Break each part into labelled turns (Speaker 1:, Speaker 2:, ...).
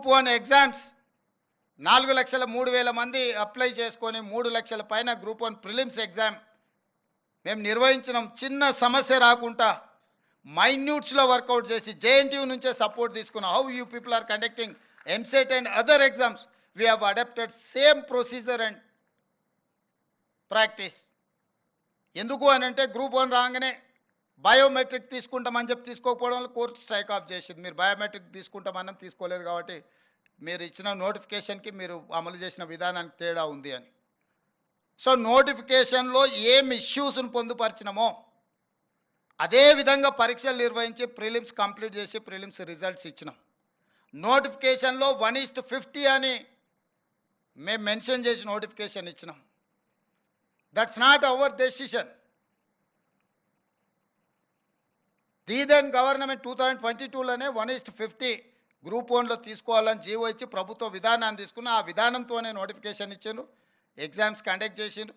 Speaker 1: Group 1 exams 4,03,000 మంది apply చేసుకొని 3 లక్షల పైన గ్రూప్ 1 ప్రిలిమ్స్ ఎగ్జామ్ మేము నిర్వహించినాం. చిన్న సమస్య రాకుండా మైన్యూట్స్లో వర్కౌట్ చేసి జేఎన్టీయూ నుంచే సపోర్ట్ తీసుకున్నాం. How you people are conducting EAMCET and other exams, we have adopted same procedure and practice. ఎందుకు అని అంటే గ్రూప్ 1 రాగానే బయోమెట్రిక్ తీసుకుంటామని చెప్పి తీసుకోకపోవడం వల్ల కోర్టు స్ట్రైక్ ఆఫ్ చేసింది. మీరు బయోమెట్రిక్ తీసుకుంటామని తీసుకోలేదు కాబట్టి మీరు ఇచ్చిన నోటిఫికేషన్కి మీరు అమలు చేసిన విధానానికి తేడా ఉంది అని. సో నోటిఫికేషన్లో ఏం ఇష్యూస్ను పొందుపరిచినామో అదే విధంగా పరీక్షలు నిర్వహించి ప్రిలిమ్స్ కంప్లీట్ చేసి ప్రిలిమ్స్ రిజల్ట్స్ ఇచ్చినాం. నోటిఫికేషన్లో 1:50 అని మేము మెన్షన్ చేసి నోటిఫికేషన్ ఇచ్చినాం. That's not our decision. Then government 2022లోనే 1:50 గ్రూప్ 1లో తీసుకోవాలని జీవో ఇచ్చి ప్రభుత్వ విధానాన్ని తీసుకున్న ఆ విధానంతోనే నోటిఫికేషన్ ఇచ్చారు. ఎగ్జామ్స్ కండక్ట్ చేసిండ్రు.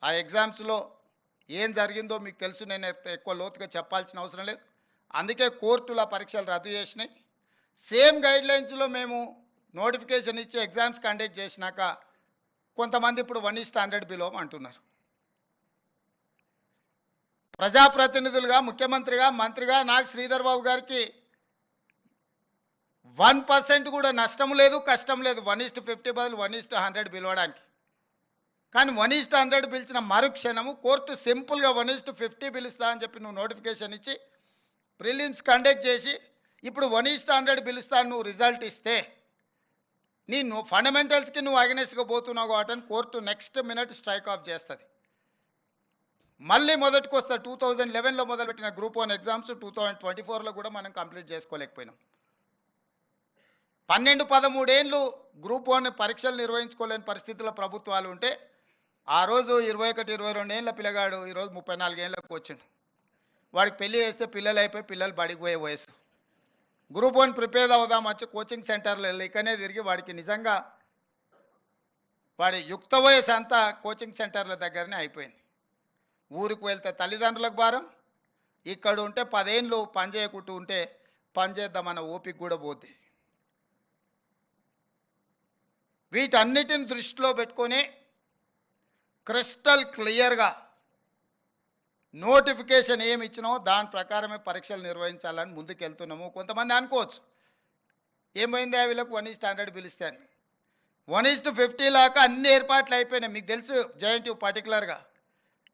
Speaker 1: ఆ ఎగ్జామ్స్లో ఏం జరిగిందో మీకు తెలుసు, నేను ఎక్కువ లోతుగా చెప్పాల్సిన అవసరం లేదు. అందుకే కోర్టుల పరీక్షలు రద్దు చేసినాయి. సేమ్ గైడ్లైన్స్లో మేము నోటిఫికేషన్ ఇచ్చి ఎగ్జామ్స్ కండక్ట్ చేసినాక కొంతమంది ఇప్పుడు 1:100 బిలో అంటున్నారు. ప్రజాప్రతినిధులుగా, ముఖ్యమంత్రిగా, మంత్రిగా నాకు శ్రీధర్ బాబు గారికి 1% కూడా నష్టం లేదు, కష్టం లేదు 1:50 బదులు 1:100 పిలవడానికి. కానీ 1:100 పిలిచిన మరుక్షణము కోర్టు సింపుల్గా 1:50 పిలుస్తా అని చెప్పి నువ్వు నోటిఫికేషన్ ఇచ్చి ప్రిలిమ్స్ కండక్ట్ చేసి ఇప్పుడు 1:100 పిలుస్తా నువ్వు రిజల్ట్ ఇస్తే నువ్వు ఫండమెంటల్స్కి నువ్వు అగెనెస్ట్గా పోతున్నావు కాబట్టి court next minute strike off చేస్తుంది. మళ్ళీ మొదటికి వస్తా. 2011లో మొదలుపెట్టిన గ్రూప్ 1 ఎగ్జామ్స్ 2024లో కూడా మనం కంప్లీట్ చేసుకోలేకపోయినాం. 12-13 ఏళ్ళు గ్రూప్ 1 పరీక్షలు నిర్వహించుకోలేని పరిస్థితుల్లో ప్రభుత్వాలు ఉంటే ఆ రోజు 21-22 ఏళ్ళ పిల్లగాడు ఈరోజు 34 ఏళ్ళకు వచ్చిండు. వాడికి పెళ్లి చేస్తే పిల్లలు అయిపోయి పిల్లలు బడికి పోయే వయసు. గ్రూప్ 1 ప్రిపేర్ అవుదాం వచ్చి కోచింగ్ సెంటర్లు వెళ్ళి ఇక్కడనే తిరిగి వాడికి నిజంగా వాడి యుక్త వయసు అంతా కోచింగ్ సెంటర్ల దగ్గరనే అయిపోయింది. ఊరికి వెళ్తే తల్లిదండ్రులకు భారం, ఇక్కడ ఉంటే 10 ఏళ్ళు పని చేయకుంటూ ఉంటే పని చేద్దామన్న ఓపిక కూడా పోద్ది. వీటన్నిటిని దృష్టిలో పెట్టుకొని క్రిస్టల్ క్లియర్గా నోటిఫికేషన్ ఏమి ఇచ్చినామో దాని ప్రకారమే పరీక్షలు నిర్వహించాలని ముందుకెళ్తున్నాము. కొంతమంది అనుకోవచ్చు ఏమైంది వీళ్ళకు 1:100 పిలిస్తే అని. 1:50 లాగా అన్ని ఏర్పాట్లు అయిపోయినాయి. మీకు తెలుసు జేఎన్టీయూ పర్టికులర్గా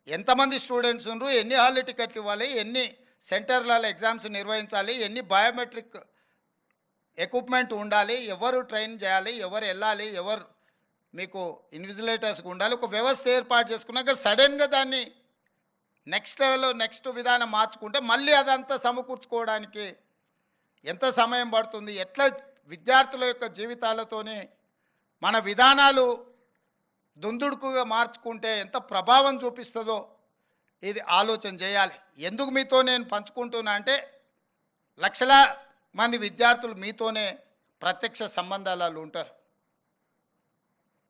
Speaker 1: ఎంతమంది స్టూడెంట్స్ ఉన్నారు, ఎన్ని హాల్ టికెట్లు ఇవ్వాలి, ఎన్ని సెంటర్లలో ఎగ్జామ్స్ నిర్వహించాలి, ఎన్ని బయోమెట్రిక్ ఎక్విప్మెంట్ ఉండాలి, ఎవరు ట్రైన్ చేయాలి, ఎవరు వెళ్ళాలి, ఎవరు మీకు ఇన్విజిలేటర్స్గా ఉండాలి, ఒక వ్యవస్థ ఏర్పాటు చేసుకున్నాక సడన్గా దాన్ని నెక్స్ట్ లెవెల్లో నెక్స్ట్ విధానం మార్చుకుంటే మళ్ళీ అదంతా సమకూర్చుకోవడానికి ఎంత సమయం పడుతుంది, ఎట్లా విద్యార్థుల యొక్క జీవితాలతోనే మన విధానాలు దుందుడుకుగా మార్చుకుంటే ఎంత ప్రభావం చూపిస్తుందో ఇది ఆలోచన చేయాలి. ఎందుకు మీతో నేను పంచుకుంటున్నా అంటే లక్షల మంది విద్యార్థులు మీతోనే ప్రత్యక్ష సంబంధాలు ఉంటారు.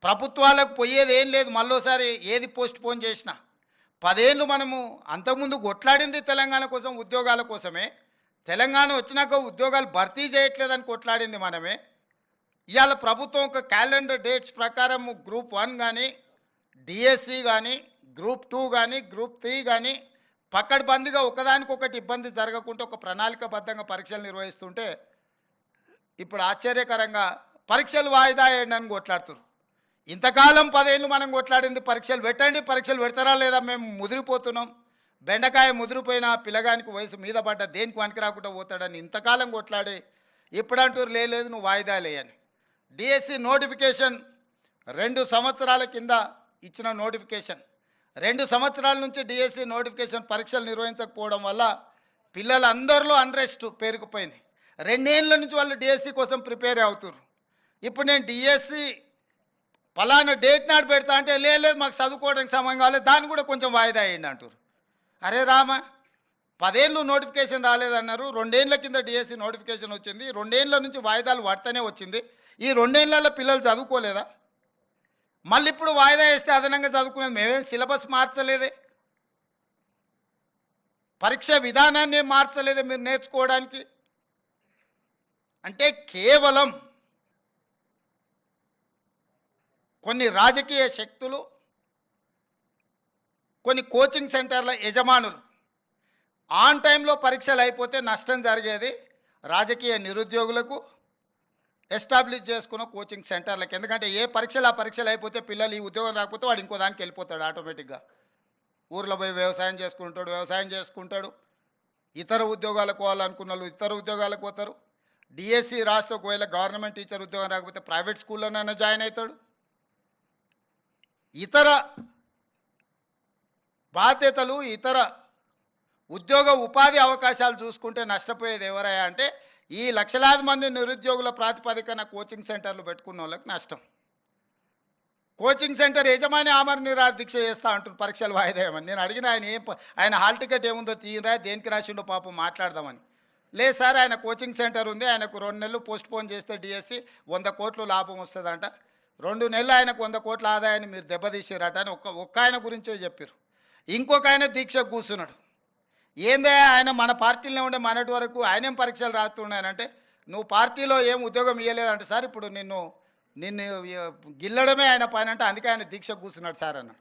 Speaker 1: ప్రభుత్వాలకు పోయేది ఏం లేదు. మళ్ళోసారి ఏది పోస్ట్ పోన్ చేసినా 10 ఏళ్ళు మనము అంతకుముందు కొట్లాడింది తెలంగాణ కోసం, ఉద్యోగాల కోసమే. తెలంగాణ వచ్చినాక ఉద్యోగాలు భర్తీ చేయట్లేదని కొట్లాడింది మనమే. ఇవాళ ప్రభుత్వం ఒక క్యాలెండర్ డేట్స్ ప్రకారం గ్రూప్ 1 కానీ, డిఎస్సి కానీ, గ్రూప్ 2 కానీ, గ్రూప్ 3 కానీ పకడ్బందీగా ఒకదానికొకటి ఇబ్బంది జరగకుండా ఒక ప్రణాళికబద్ధంగా పరీక్షలు నిర్వహిస్తుంటే ఇప్పుడు ఆశ్చర్యకరంగా పరీక్షలు వాయిదా వేయండి అని కొట్లాడుతున్నారు. ఇంతకాలం 10 ఏళ్ళు మనం కొట్లాడింది పరీక్షలు పెట్టండి, పరీక్షలు పెడతారా లేదా, మేము ముదిరిపోతున్నాం, బెండకాయ ముదిరిపోయిన పిల్లగానికి వయసు మీద పడ్డ దేనికి వనికి రాకుండా పోతాడని ఇంతకాలం కొట్లాడి ఇప్పుడంటూ లేదు నువ్వు వాయిదా లేయని. డిఎస్సి నోటిఫికేషన్ 2 సంవత్సరాల కింద ఇచ్చిన నోటిఫికేషన్, 2 సంవత్సరాల నుంచి డిఎస్సి నోటిఫికేషన్ పరీక్షలు నిర్వహించకపోవడం వల్ల పిల్లలందరిలో అన్రెస్ట్ పేరుకుపోయింది. 2 ఏళ్ళ నుంచి వాళ్ళు డిఎస్సి కోసం ప్రిపేర్ అవుతున్నారు. ఇప్పుడు నేను డిఎస్సి ఫలానా డేట్ నాడు పెడతా అంటే లేదు మాకు చదువుకోవడానికి సమయం కావాలి, దాన్ని కూడా కొంచెం వాయిదా వేయండి అంటారు. అరే రామ, 10 ఏళ్ళు నోటిఫికేషన్ రాలేదన్నారు, 2 ఏళ్ళ కింద డిఎస్సి నోటిఫికేషన్ వచ్చింది, 2 ఏళ్ళ నుంచి వాయిదాలు పడుతూనే వచ్చింది, ఈ 2 ఏళ్ళల్లో పిల్లలు చదువుకోలేదా? మళ్ళీ ఇప్పుడు వాయిదా వేస్తే అదనంగా చదువుకునేది మేమేం సిలబస్ మార్చలేదే, పరీక్ష విధానాన్ని మార్చలేదే మీరు నేర్చుకోవడానికి. అంటే కేవలం కొన్ని రాజకీయ శక్తులు, కొన్ని కోచింగ్ సెంటర్ల యజమానులు ఆన్ టైంలో పరీక్షలు అయిపోతే నష్టం జరిగేది రాజకీయ నిరుద్యోగులకు, ఎస్టాబ్లిష్ చేసుకున్న కోచింగ్ సెంటర్లకు. ఎందుకంటే ఏ పరీక్షలు ఆ పరీక్షలు అయిపోతే పిల్లలు ఈ ఉద్యోగం రాకపోతే వాడు ఇంకో దానికి వెళ్ళిపోతాడు ఆటోమేటిక్గా. ఊర్లో పోయి వ్యవసాయం చేసుకుంటాడు, ఇతర ఉద్యోగాలకు పోవాలనుకున్న వాళ్ళు ఇతర ఉద్యోగాలకు పోతారు. డిఎస్సి రాస్తే ఒకవేళ గవర్నమెంట్ టీచర్ ఉద్యోగం రాకపోతే ప్రైవేట్ స్కూల్లోనైనా జాయిన్ అవుతాడు. ఇతర బాధ్యతలు, ఇతర ఉద్యోగ ఉపాధి అవకాశాలు చూసుకుంటే నష్టపోయేది ఎవరయ్యా అంటే ఈ లక్షలాది మంది నిరుద్యోగుల ప్రాతిపదికన కోచింగ్ సెంటర్లు పెట్టుకున్న వాళ్ళకి నష్టం. కోచింగ్ సెంటర్ యజమాని ఆమరణ నిరాహార దీక్ష చేస్తా అంటారు పరీక్షలు వాయిదా వేయమని. నేను అడిగిన ఆయన హాల్ టికెట్ ఏముందో తీయరా, దేనికి రాసిండో పాపం మాట్లాడదామని. లేదు సార్, ఆయన కోచింగ్ సెంటర్ ఉంది, ఆయనకు 2 నెలలు పోస్ట్ పోన్ చేస్తే డిఎస్సి 100 కోట్లు లాభం వస్తుందంట, 2 నెలలు ఆయనకు 100 కోట్ల ఆదాయాన్ని మీరు దెబ్బతీసారట అని ఒక్క ఆయన గురించే చెప్పారు. ఇంకొక ఆయన దీక్షకు కూర్చున్నాడు. ఏందే ఆయన మన పార్టీలో ఉండే మనటి వరకు ఆయనేం పరీక్షలు రాస్తున్నాయనంటే నువ్వు పార్టీలో ఏం ఉద్యోగం ఇవ్వలేదంటే సార్ ఇప్పుడు నిన్ను గిల్లడమే ఆయన పైన అంటే అందుకే ఆయన దీక్ష కూర్చున్నాడు సార్ అన్నాడు.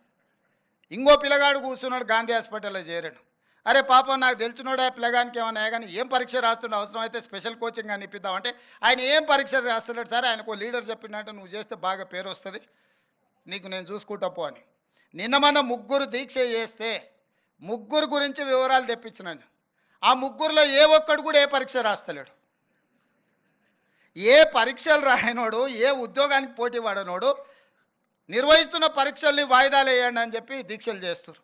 Speaker 1: ఇంకో పిల్లగాడు కూర్చున్నాడు, గాంధీ హాస్పిటల్లో చేరాడు. అరే పాపం నాకు తెలిసినోడు ఆ పిల్లగానికి ఏమన్నా కానీ ఏం పరీక్ష రాస్తుండే, అవసరం అయితే స్పెషల్ కోచింగ్ అని ఇప్పిద్దామంటే ఆయన ఏం పరీక్ష రాస్తున్నాడు సార్, ఆయనకు లీడర్ చెప్పినట్టు నువ్వు చేస్తే బాగా పేరు వస్తుంది, నీకు నేను చూసుకుంటా పో అని. నిన్న మన 3 దీక్ష చేస్తే 3 గురించి వివరాలు తెప్పించినాను. ఆ 3లో ఏ ఒక్కడు కూడా ఏ పరీక్ష రాస్తలేడు. ఏ పరీక్షలు రాయనోడు, ఏ ఉద్యోగానికి పోటీ పడనోడు నిర్వహిస్తున్న పరీక్షల్ని వాయిదాలు వేయండి అని చెప్పి దీక్షలు చేస్తారు.